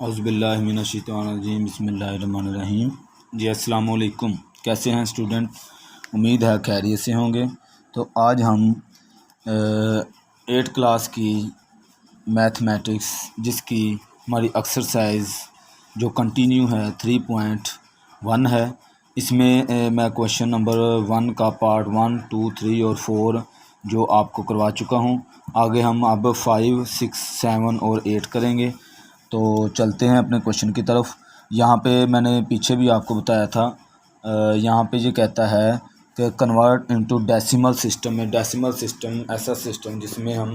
औज़ुबिल्लाहिमिनश्शैतानिर्रजीम बिस्मिल्लाहिर्रहमानिर्रहीम। जी अस्सलाम वालेकुम। कैसे हैं स्टूडेंट? उम्मीद है खैरियत से होंगे। तो आज हम 8 क्लास की मैथमेटिक्स जिसकी हमारी एक्सरसाइज जो कंटिन्यू है 3.1 है, इसमें मैं क्वेश्चन नंबर 1 का पार्ट 1, 2, 3 और 4 जो आपको करवा चुका हूँ। आगे हम अब 5, 6, 7 और 8 करेंगे। तो चलते हैं अपने क्वेश्चन की तरफ। यहाँ पे मैंने पीछे भी आपको बताया था, यहाँ पे ये कहता है कि कन्वर्ट इनटू डेसिमल सिस्टम में। डेसिमल सिस्टम ऐसा सिस्टम जिसमें हम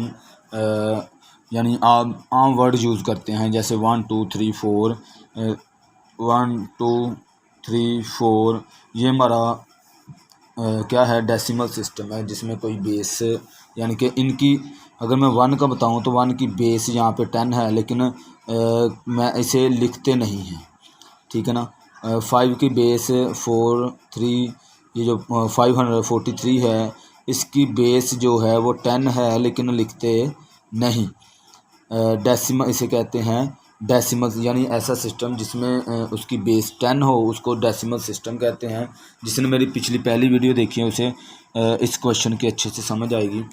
यानी आम वर्ड यूज़ करते हैं, जैसे 1 2 3 4, 1 2 3 4, ये हमारा क्या है, डेसिमल सिस्टम है जिसमें कोई बेस यानी कि इनकी अगर मैं 1 का बताऊं तो 1 की बेस यहाँ पे 10 है, लेकिन मैं इसे लिखते नहीं हैं, ठीक है ना। 5 की बेस 4 3, ये जो 543 है, इसकी बेस जो है वो 10 है लेकिन लिखते नहीं। डेसिमल इसे कहते हैं, डेसिमल यानी ऐसा सिस्टम जिसमें उसकी बेस 10 हो, उसको डेसिमल सिस्टम कहते हैं। जिसने मेरी पिछली पहली वीडियो देखी है उसे इस क्वेश्चन की अच्छे से समझ आएगी।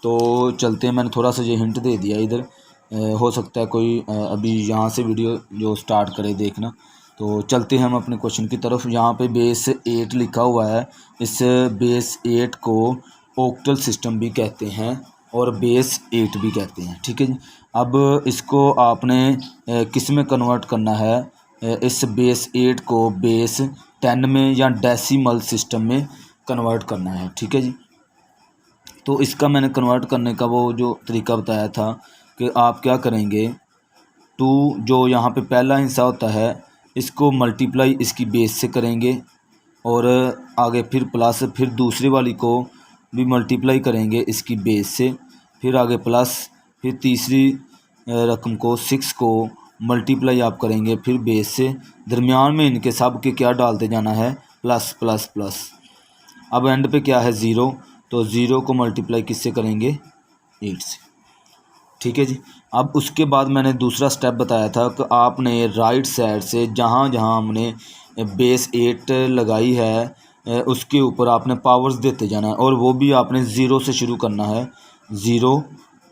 तो चलते हैं, मैंने थोड़ा सा ये हिंट दे दिया इधर, हो सकता है कोई अभी यहाँ से वीडियो जो स्टार्ट करे देखना। तो चलते हैं हम अपने क्वेश्चन की तरफ। यहाँ पे बेस 8 लिखा हुआ है। इस बेस 8 को ऑक्टल सिस्टम भी कहते हैं और बेस 8 भी कहते हैं, ठीक है जी। अब इसको आपने किस में कन्वर्ट करना है, इस बेस 8 को बेस 10 में या डेसिमल सिस्टम में कन्वर्ट करना है, ठीक है जी। तो इसका मैंने कन्वर्ट करने का वो जो तरीका बताया था कि आप क्या करेंगे, 2 जो यहाँ पे पहला हिस्सा होता है इसको मल्टीप्लाई इसकी बेस से करेंगे, और आगे फिर प्लस, फिर दूसरी वाली को भी मल्टीप्लाई करेंगे इसकी बेस से, फिर आगे प्लस, फिर तीसरी रकम को 6 को मल्टीप्लाई आप करेंगे फिर बेस से, दरमियान में इनके सब के क्या डालते जाना है, प्लस प्लस प्लस। अब एंड पे क्या है, 0, तो 0 को मल्टीप्लाई किससे करेंगे, 8 से, ठीक है जी। अब उसके बाद मैंने दूसरा स्टेप बताया था कि आपने राइट साइड से जहाँ जहाँ हमने बेस 8 लगाई है उसके ऊपर आपने पावर्स देते जाना है, और वो भी आपने 0 से शुरू करना है। 0,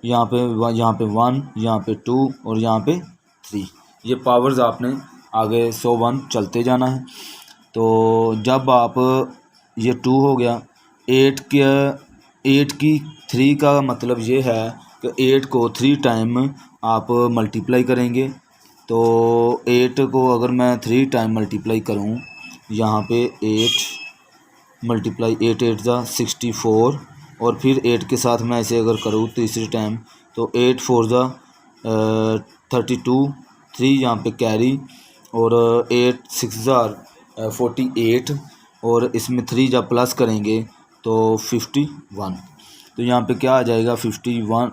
यहाँ पे 1, यहाँ पे 2 और यहाँ पे 3, ये पावर्स आपने आगे 101 चलते जाना है। तो जब आप ये 2 हो गया, 8 की 3 का मतलब ये है कि 8 को 3 टाइम आप मल्टीप्लाई करेंगे। तो 8 को अगर मैं 3 टाइम मल्टीप्लाई करूं, यहाँ पे 8 मल्टीप्लाई 8 8 ज़ा 64, और फिर 8 के साथ मैं इसे अगर करूँ तीसरी टाइम तो 8 4 ज़ा 32, 3 यहाँ पे कैरी, और 8 6 ज़ा 48, और इसमें 3 जब प्लस करेंगे तो 51। तो यहाँ पे क्या आ जाएगा, 51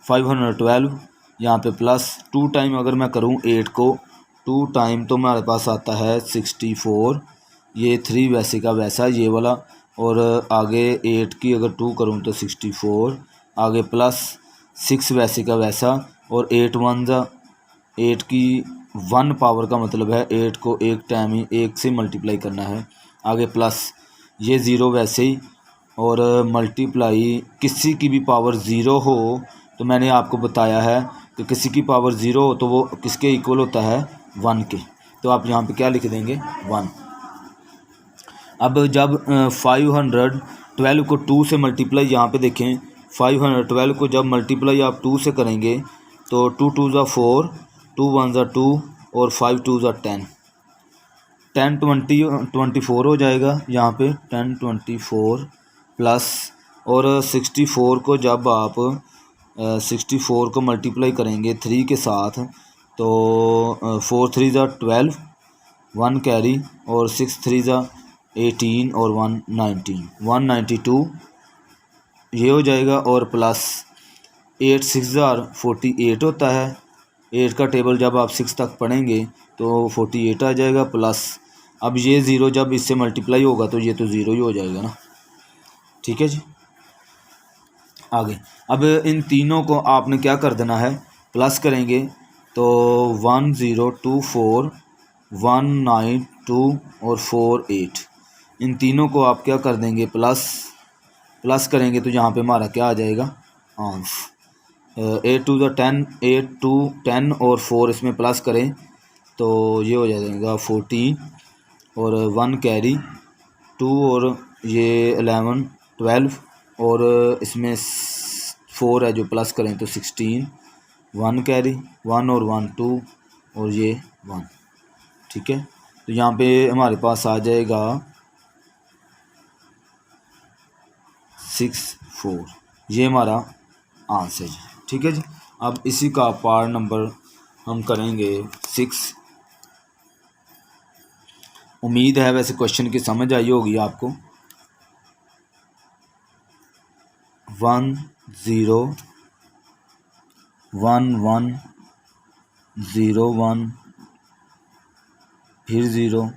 512, यहाँ पे प्लस 2 टाइम अगर मैं करूँ 8 को 2 टाइम तो हमारे पास आता है 64, ये 3 वैसे का वैसा ये वाला, और आगे 8 की अगर 2 करूँ तो 64, आगे प्लस 6 वैसे का वैसा, और 8 1 ज़ा 8 की 1 पावर का मतलब है 8 को एक टाइम ही 1 से मल्टीप्लाई करना है, आगे प्लस ये 0 वैसे ही, और मल्टीप्लाई किसी की भी पावर 0 हो तो मैंने आपको बताया है कि किसी की पावर 0 हो तो वो किसके इक्वल होता है, 1 के। तो आप यहाँ पे क्या लिख देंगे, 1। अब जब 512 को 2 से मल्टीप्लाई, यहाँ पे देखें 512 को जब मल्टीप्लाई आप 2 से करेंगे तो 2 2 ज़ा 4, 2 1 ज़ा 2, और 5 2 ज़ा 10, 10 20 24 हो जाएगा यहाँ पे 10 24 प्लस, और 64 को जब आप 64 को मल्टीप्लाई करेंगे 3 के साथ तो 4 3 ज़ा 12, 1 कैरी, और 6 3 ज़ा 18, और 1 19, 192 ये हो जाएगा, और प्लस 8 6 ज़ा 48 होता है। 8 का टेबल जब आप 6 तक पढ़ेंगे तो 48 आ जाएगा, प्लस अब ये 0 जब इससे मल्टीप्लाई होगा तो ये तो 0 ही हो जाएगा ना, ठीक है जी। आगे अब इन तीनों को आपने क्या कर देना है, प्लस करेंगे तो 1024, 192 और 48, इन तीनों को आप क्या कर देंगे, प्लस करेंगे तो यहाँ पे हमारा क्या आ जाएगा, आंस 8 टू द 10, 8 टू 10 और 4 इसमें प्लस करें तो ये हो जाएगा 14 और 1 कैरी 2 और ये 11 12 और इसमें 4 है जो प्लस करें तो 16, 1 कैरी 1 और 1 2 और ये 1, ठीक है। तो यहाँ पे हमारे पास आ जाएगा 64, ये हमारा आंसर है, ठीक है जी। अब इसी का पार्ट नंबर हम करेंगे 6। उम्मीद है वैसे क्वेश्चन की समझ आई होगी आपको। 1 0 1 1 0 1 फिर 0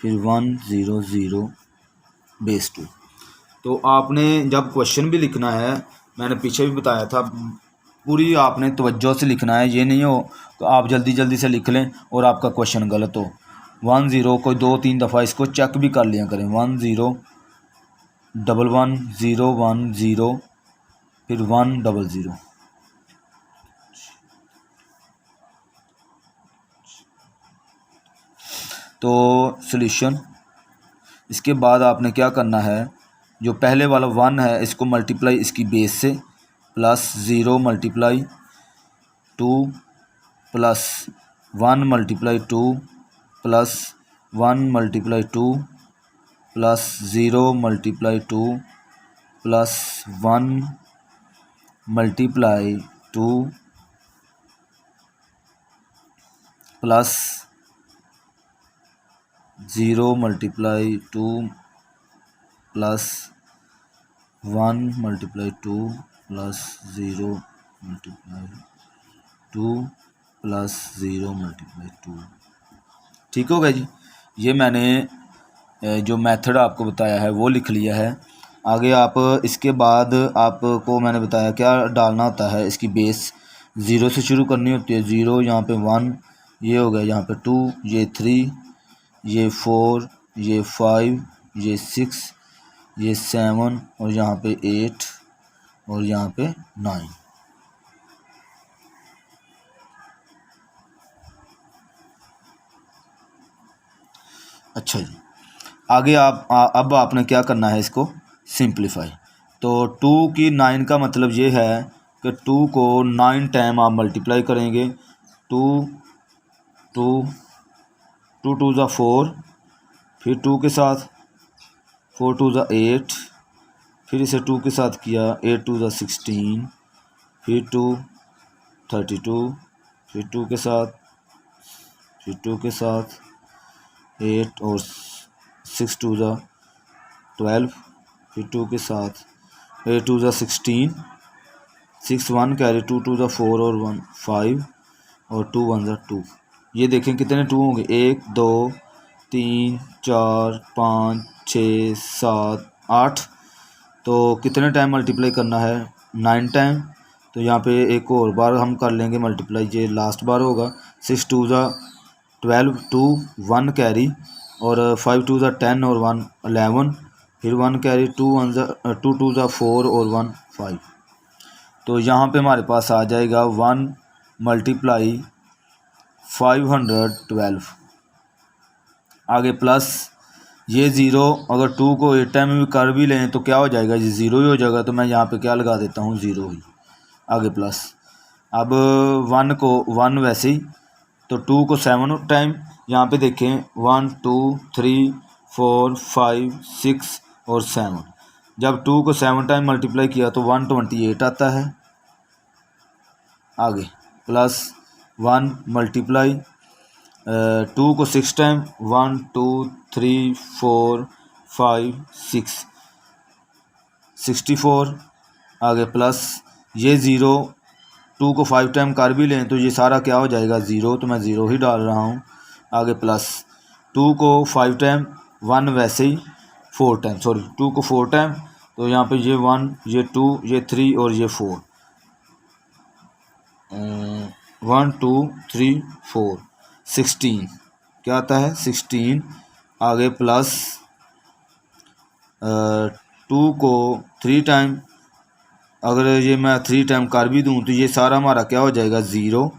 फिर 1 0 0 बेस 2। तो आपने जब क्वेश्चन भी लिखना है, मैंने पीछे भी बताया था, पूरी आपने तवज्जो से लिखना है। ये नहीं हो तो आप जल्दी जल्दी से लिख लें और आपका क्वेश्चन गलत हो। 1 0 कोई 2-3 दफ़ा इसको चेक भी कर लिया करें। 1 0 1 1 0 1 0 फिर 1 0 0। तो सॉल्यूशन, इसके बाद आपने क्या करना है, जो पहले वाला 1 है इसको मल्टीप्लाई इसकी बेस से, plus 0 multiply 2 plus 1 multiply 2 plus 1 multiply 2 plus 0 multiply 2 plus 1 multiply 2 plus 0 multiply 2 plus 1 multiply 2 plus 0 multiply 2 plus 0 multiply 2। ठीक हो गया जी। ये मैंने जो मेथड आपको बताया है वो लिख लिया है। आगे आप इसके बाद आपको मैंने बताया क्या डालना होता है, इसकी बेस 0 से शुरू करनी होती है। 0 यहाँ पे 1, ये हो गया यहाँ पे 2, ये 3, ये 4, ये 5, ये 6, ये 7 और यहाँ पे 8 और यहाँ पे 9। अच्छा जी, आगे अब आपने क्या करना है, इसको सिंप्लीफाई। तो 2 की 9 का मतलब ये है कि 2 को 9 टाइम आप मल्टीप्लाई करेंगे। 2 2 2 2 ज़ा 4, फिर 2 के साथ 4 2 ज़ा 8, फिर इसे 2 के साथ किया 8 2 ज़ा 16, फिर 2 32, फिर 2 के साथ, फिर 2 के साथ 8 और 6 2 ज़ा 12, फिर 2 के साथ 8 2 ज़ा 16, 6 1 कैरी 2 2 ज़ा 4 और 1 5 और 2 1 ज़ा 2। ये देखें कितने 2 होंगे, 1 2 3 4 5 6 7 8। तो कितने टाइम मल्टीप्लाई करना है, 9 टाइम। तो यहाँ पे एक और बार हम कर लेंगे मल्टीप्लाई, ये लास्ट बार होगा। 6 2 ज़ा 12 2 1 कैरी और 5 2 ज़ा 10 और 1 11, फिर 1 कैरी 2 1 ज़ा 2 2 ज़ा 4 और 1 5। तो यहाँ पे हमारे पास आ जाएगा 1 मल्टीप्लाई 512। आगे प्लस ये 0, अगर 2 को 8 टाइम में भी कर भी लें तो क्या हो जाएगा, ये 0 ही हो जाएगा। तो मैं यहाँ पे क्या लगा देता हूँ, 0 ही। आगे प्लस, अब 1 को 1 वैसे ही, तो 2 को 7 टाइम, यहाँ पे देखें 1 2 3 4 5 6 और 7। जब 2 को 7 टाइम मल्टीप्लाई किया तो 128 आता है। आगे प्लस 1 मल्टीप्लाई 2 को 6 टाइम, 1 2 3 4 5 6 64। आगे प्लस ये 0, 2 को 5 टाइम कर भी लें तो ये सारा क्या हो जाएगा, 0। तो मैं 0 ही डाल रहा हूँ। आगे प्लस 2 को 5 टाइम, 1 वैसे ही 4 टाइम, सॉरी 2 को 4 टाइम, तो यहाँ पे ये 1 ये 2 ये 3 और ये 4। 1 2 3 4 16 क्या आता है 16 आगे प्लस 2 को 3 टाइम, अगर ये मैं 3 टाइम कर भी दूँ तो ये सारा हमारा क्या हो जाएगा 0,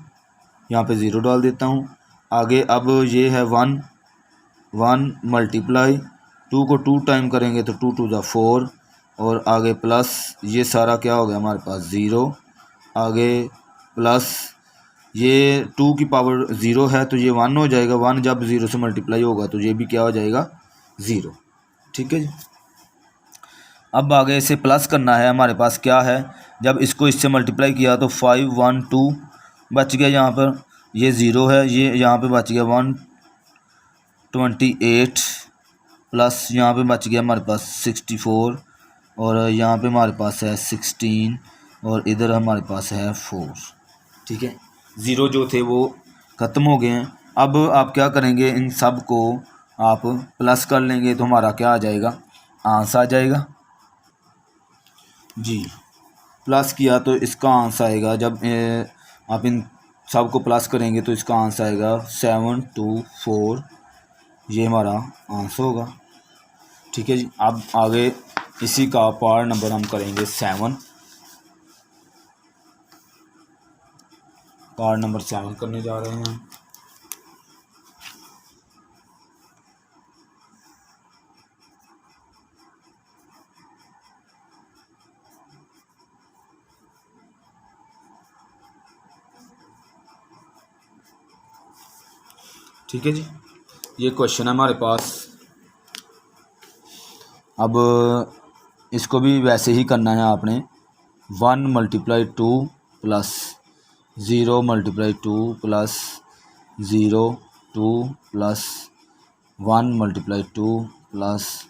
यहाँ पे 0 डाल देता हूँ। आगे अब ये है 1 मल्टीप्लाई 2 को 2 टाइम करेंगे तो 2 2 4 और आगे प्लस ये सारा क्या हो गया हमारे पास 0, आगे प्लस ये 2 की पावर 0 है तो ये 1 हो जाएगा, 1 जब 0 से मल्टीप्लाई होगा तो ये भी क्या हो जाएगा 0। ठीक है जी। अब आगे इसे प्लस करना है, हमारे पास क्या है जब इसको इससे मल्टीप्लाई किया तो 5 1 2 बच गया, यहाँ पर ये 0 है, ये यहाँ पे बच गया 128 प्लस यहाँ पे बच गया हमारे पास 64 और यहाँ पे हमारे पास है 16 और इधर हमारे पास है 4। ठीक है, 0 जो थे वो ख़त्म हो गए हैं। अब आप क्या करेंगे, इन सब को आप प्लस कर लेंगे तो हमारा क्या आ जाएगा आंसर आ जाएगा जी। प्लस किया तो इसका आंसर आएगा, जब आप इन सब को प्लस करेंगे तो इसका आंसर आएगा 724, ये हमारा आंसर होगा। ठीक है जी। अब आगे इसी का पार्ट नंबर हम करेंगे 7, पार्ट नंबर 7 करने जा रहे हैं। ठीक है जी, ये क्वेश्चन है हमारे पास। अब इसको भी वैसे ही करना है आपने, 1 multiply 2 plus 0 multiply 2 plus 0 2 plus 1 multiply 2 plus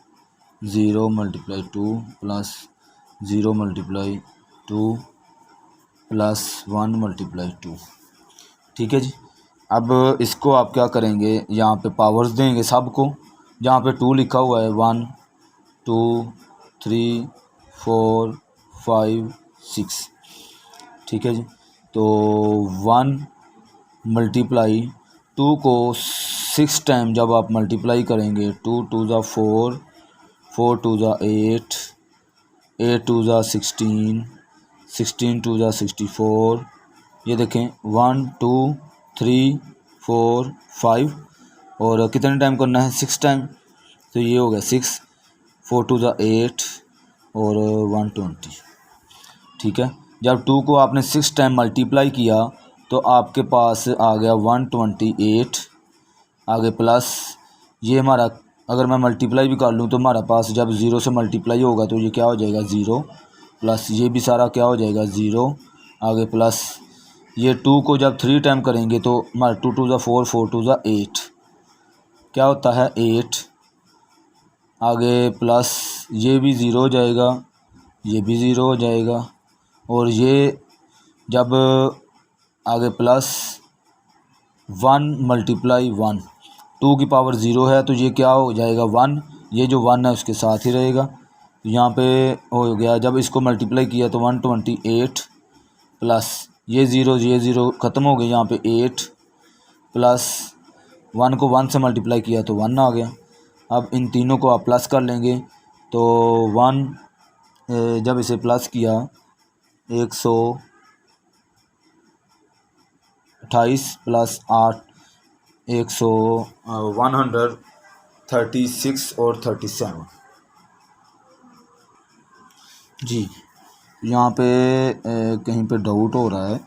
0 multiply 2 plus 0 multiply 2 plus 1 multiply 2। ठीक है जी। अब इसको आप क्या करेंगे, यहाँ पे पावर्स देंगे सबको, जहाँ पे 2 लिखा हुआ है 1 2 3 4 5 6। ठीक है जी। तो 1 मल्टीप्लाई 2 को 6 टाइम जब आप मल्टीप्लाई करेंगे, 2 2 ज़ा 4 4 2 ज़ा 8 8 2 ज़ा 16 16 2 ज़ा 64। ये देखें 1 2 3 4 5 और कितने टाइम करना है 6 टाइम, तो ये हो गया 6 4 2 ज़ा 8 और 120। ठीक है, जब 2 को आपने 6 टाइम मल्टीप्लाई किया तो आपके पास आ गया 128, आगे प्लस ये हमारा, अगर मैं मल्टीप्लाई भी कर लूँ तो हमारा पास जब 0 से मल्टीप्लाई होगा तो ये क्या हो जाएगा 0, प्लस ये भी सारा क्या हो जाएगा 0, आगे प्लस ये 2 को जब 3 टाइम करेंगे तो हमारा 2 2 ज़ा 4 4 2 ज़ा 8 क्या होता है 8, आगे प्लस ये भी 0 हो जाएगा, ये भी 0 हो जाएगा और ये जब आगे प्लस 1 मल्टीप्लाई 1 2 की पावर 0 है तो ये क्या हो जाएगा 1, ये जो 1 है उसके साथ ही रहेगा, यहाँ पे हो गया। जब इसको मल्टीप्लाई किया तो 128 प्लस ये 0 ख़त्म हो गए, यहाँ पे 8 प्लस 1 को 1 से मल्टीप्लाई किया तो 1 आ गया। अब इन तीनों को आप प्लस कर लेंगे तो 1 जब इसे प्लस किया 128 प्लस 8 136 और 37 जी। यहाँ पे कहीं पे डाउट हो रहा है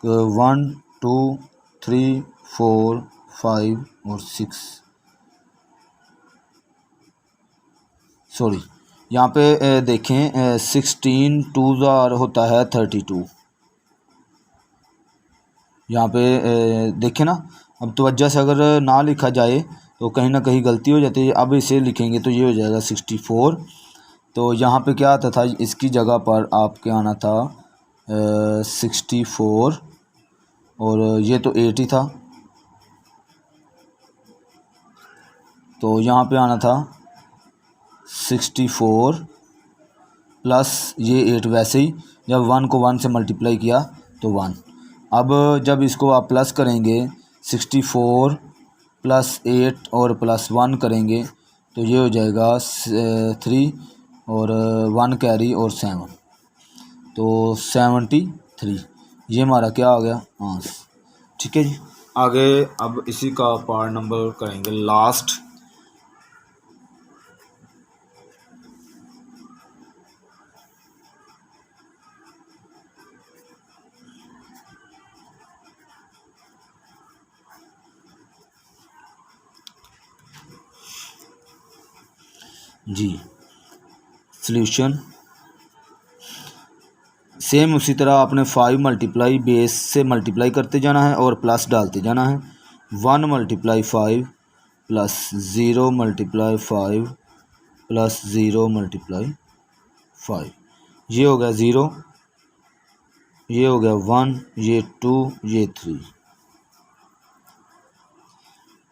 कि 1 2 3 4 5 और 6, सॉरी यहाँ पे देखें 16 2 ज़ार होता है 32, यहाँ पे देखें ना। अब तवज्जो से अगर ना लिखा जाए तो कहीं ना कहीं गलती हो जाती है। अब इसे लिखेंगे तो ये हो जाएगा 64, तो यहाँ पे क्या आता था, इसकी जगह पर आपके आना था 64 और ये तो 8 ही था, तो यहाँ पे आना था 64 प्लस ये 8, वैसे ही जब 1 को 1 से मल्टीप्लाई किया तो 1। अब जब इसको आप प्लस करेंगे 64 प्लस 8 और प्लस 1 करेंगे तो ये हो जाएगा 3 और 1 कैरी और 7, तो 73। ये हमारा क्या आ गया आंसर। ठीक है जी। आगे अब इसी का पार्ट नंबर करेंगे लास्ट। जी सॉल्यूशन सेम उसी तरह आपने 5 मल्टीप्लाई बेस से मल्टीप्लाई करते जाना है और प्लस डालते जाना है। 1 multiply 5 plus 0 multiply 5 plus 0 multiply 5, ये हो गया 0, ये हो गया 1, ये 2, ये 3।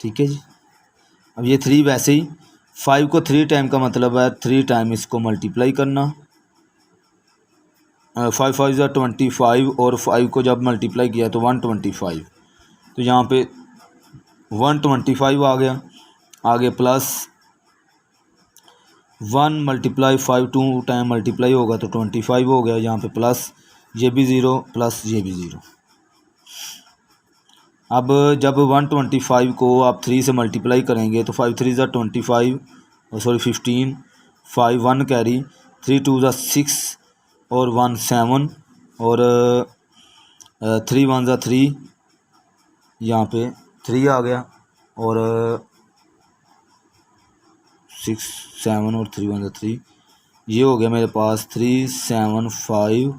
ठीक है जी। अब ये 3 वैसे ही 5 को 3 टाइम का मतलब है 3 टाइम इसको मल्टीप्लाई करना। 5 5 ज़ा 25 और 5 को जब मल्टीप्लाई किया तो 125, तो यहाँ पे 125 आ गया। आगे प्लस 1 मल्टीप्लाई 5 2 टाइम मल्टीप्लाई होगा तो 25 हो गया। यहाँ पे प्लस ये भी 0 प्लस ये भी 0। अब जब 125 को आप 3 से मल्टीप्लाई करेंगे तो 5 3 ज़ा 25 सॉरी 15, 5 1 कैरी, 3 2 ज़ा 6 और 1 7 और 3 1 ज़ा 3, यहाँ पे 3 आ गया और 6 7 और 3 1 ज़ा 3, ये हो गया मेरे पास 3 7 5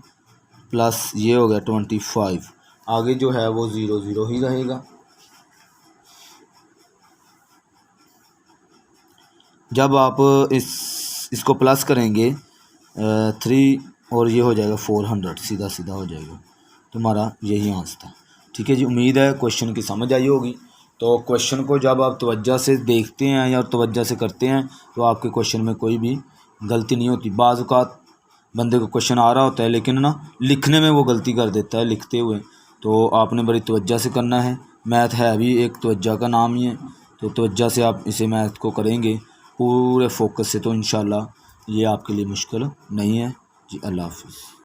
प्लस ये हो गया 25। आगे जो है वो 0 0 ही रहेगा। जब आप इसको प्लस करेंगे 3 और ये हो जाएगा 400, सीधा सीधा हो जाएगा। तो हमारा यही आंसर था। ठीक है जी। उम्मीद है क्वेश्चन की समझ आई होगी। तो क्वेश्चन को जब आप तवज्जो से देखते हैं या तवज्जो से करते हैं तो आपके क्वेश्चन में कोई भी गलती नहीं होती। बाज़ औक़ात बंदे को क्वेश्चन आ रहा होता है लेकिन ना लिखने में वो गलती कर देता है लिखते हुए, तो आपने बड़ी तवज्जो से करना है। मैथ है भी एक तवज्जो का नाम ही है, तो तवज्जो से आप इसे मैथ को करेंगे पूरे फोकस से तो इंशाल्लाह ये आपके लिए मुश्किल नहीं है जी। अल्लाह हाफ़िज़।